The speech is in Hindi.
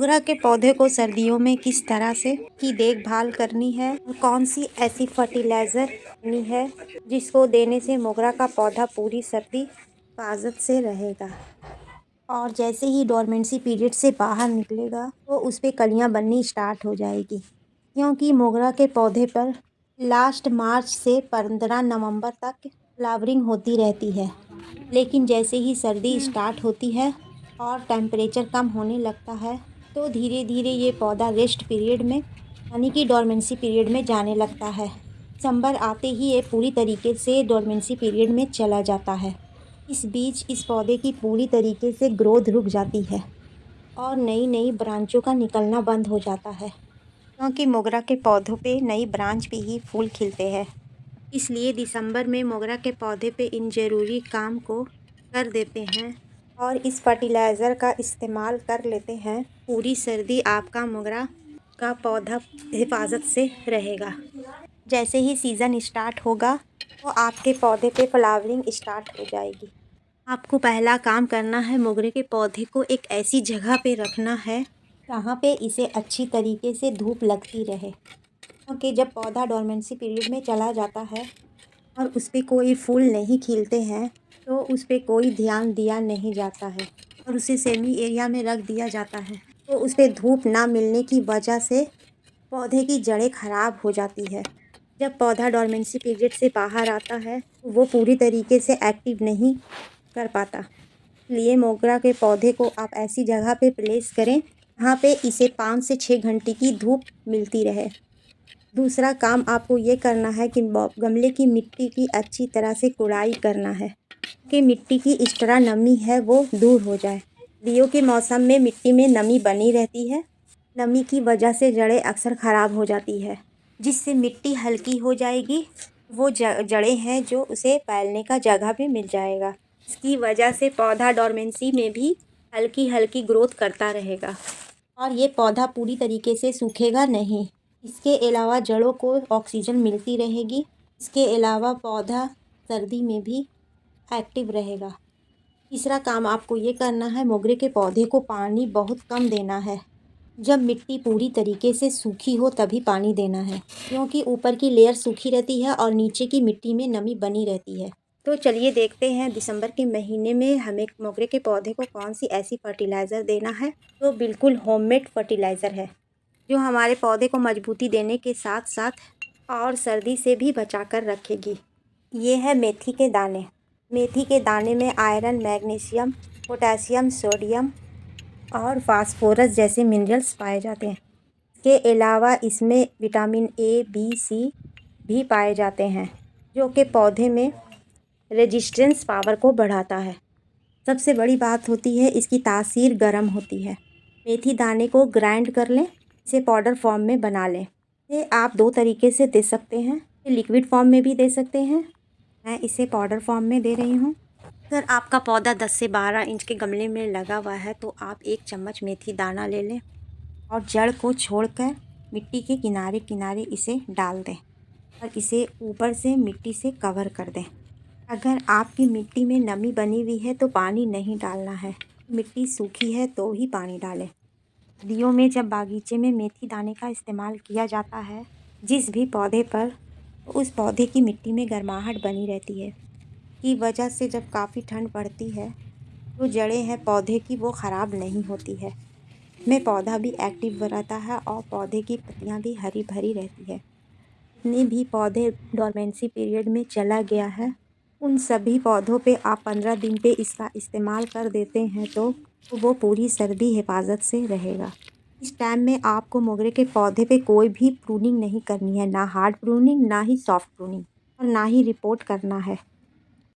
मोगरा के पौधे को सर्दियों में किस तरह से की देखभाल करनी है, कौन सी ऐसी फर्टिलाइज़र करनी है जिसको देने से मोगरा का पौधा पूरी सर्दी हिफाजत से रहेगा। और जैसे ही डोरमेंसी पीरियड से बाहर निकलेगा तो उस पे कलियाँ बननी स्टार्ट हो जाएगी, क्योंकि मोगरा के पौधे पर लास्ट मार्च से 15 नवंबर तक फ्लावरिंग होती रहती है। लेकिन जैसे ही सर्दी स्टार्ट होती है और टेम्परेचर कम होने लगता है तो धीरे धीरे ये पौधा रेस्ट पीरियड में यानी कि डोरमेंसी पीरियड में जाने लगता है। दिसंबर आते ही ये पूरी तरीके से डोरमेंसी पीरियड में चला जाता है। इस बीच इस पौधे की पूरी तरीके से ग्रोथ रुक जाती है और नई नई ब्रांचों का निकलना बंद हो जाता है, क्योंकि मोगरा के पौधों पे नई ब्रांच पे ही फूल खिलते हैं। इसलिए दिसंबर में मोगरा के पौधे पे इन ज़रूरी काम को कर देते हैं और इस फर्टिलाइज़र का इस्तेमाल कर लेते हैं। पूरी सर्दी आपका मोगरा का पौधा हिफाजत से रहेगा। जैसे ही सीज़न स्टार्ट होगा तो आपके पौधे पे फ्लावरिंग स्टार्ट हो जाएगी। आपको पहला काम करना है, मोगरे के पौधे को एक ऐसी जगह पे रखना है जहाँ पे इसे अच्छी तरीके से धूप लगती रहे, क्योंकि जब पौधा डोरमेंसी पीरियड में चला जाता है और उस पर कोई फूल नहीं खिलते हैं तो उस पर कोई ध्यान दिया नहीं जाता है और उसे सेमी एरिया में रख दिया जाता है, तो उस पर धूप ना मिलने की वजह से पौधे की जड़ें ख़राब हो जाती है। जब पौधा डोरमेंसी पीरियड से बाहर आता है तो वो पूरी तरीके से एक्टिव नहीं कर पाता। इसलिए मोगरा के पौधे को आप ऐसी जगह पे प्लेस करें जहाँ पे इसे 5 से 6 घंटे की धूप मिलती रहे। दूसरा काम आपको ये करना है कि गमले की मिट्टी की अच्छी तरह से गुड़ाई करना है कि मिट्टी की एक्स्ट्रा नमी है वो दूर हो जाए। सर्दियों के मौसम में मिट्टी में नमी बनी रहती है। नमी की वजह से जड़ें अक्सर ख़राब हो जाती है, जिससे मिट्टी हल्की हो जाएगी। वो जड़ें हैं जो उसे फैलने का जगह भी मिल जाएगा। इसकी वजह से पौधा डोरमेंसी में भी हल्की हल्की ग्रोथ करता रहेगा और ये पौधा पूरी तरीके से सूखेगा नहीं। इसके अलावा जड़ों को ऑक्सीजन मिलती रहेगी। इसके अलावा पौधा सर्दी में भी एक्टिव रहेगा। तीसरा काम आपको ये करना है, मोगरे के पौधे को पानी बहुत कम देना है। जब मिट्टी पूरी तरीके से सूखी हो तभी पानी देना है, क्योंकि ऊपर की लेयर सूखी रहती है और नीचे की मिट्टी में नमी बनी रहती है। तो चलिए देखते हैं दिसंबर के महीने में हमें मोगरे के पौधे को कौन सी ऐसी फर्टिलाइज़र देना है। तो बिल्कुल होममेड फर्टिलाइज़र है जो हमारे पौधे को मजबूती देने के साथ साथ और सर्दी से भी बचा कर रखेगी। ये है मेथी के दाने। मेथी के दाने में आयरन, मैग्नीशियम, पोटेशियम, सोडियम और फास्फोरस जैसे मिनरल्स पाए जाते हैं। इसके अलावा इसमें विटामिन ए, बी, सी भी पाए जाते हैं, जो कि पौधे में रेजिस्टेंस पावर को बढ़ाता है। सबसे बड़ी बात होती है इसकी तासीर गर्म होती है। मेथी दाने को ग्राइंड कर लें, इसे पाउडर फॉर्म में बना लें। ये आप 2 तरीके से दे सकते हैं, लिक्विड फॉर्म में भी दे सकते हैं। मैं इसे पाउडर फॉर्म में दे रही हूँ। अगर आपका पौधा 10 से 12 इंच के गमले में लगा हुआ है तो आप 1 चम्मच मेथी दाना ले लें और जड़ को छोड़कर मिट्टी के किनारे किनारे इसे डाल दें और इसे ऊपर से मिट्टी से कवर कर दें। अगर आपकी मिट्टी में नमी बनी हुई है तो पानी नहीं डालना है, मिट्टी सूखी है तो ही पानी डालें। सर्दियों में जब बागीचे में मेथी दाने का इस्तेमाल किया जाता है जिस भी पौधे पर, तो उस पौधे की मिट्टी में गर्माहट बनी रहती है की वजह से जब काफ़ी ठंड पड़ती है तो जड़ें हैं पौधे की वो ख़राब नहीं होती है। में पौधा भी एक्टिव रहता है और पौधे की पत्तियां भी हरी भरी रहती है। जितने भी पौधे डोरमेंसी पीरियड में चला गया है उन सभी पौधों पे आप 15 दिन पे इसका इस्तेमाल कर देते हैं तो वो पूरी सर्दी हिफाजत से रहेगा। इस टाइम में आपको मोगरे के पौधे पे कोई भी प्रूनिंग नहीं करनी है, ना हार्ड प्रूनिंग, ना ही सॉफ्ट प्रूनिंग और ना ही रिपोर्ट करना है।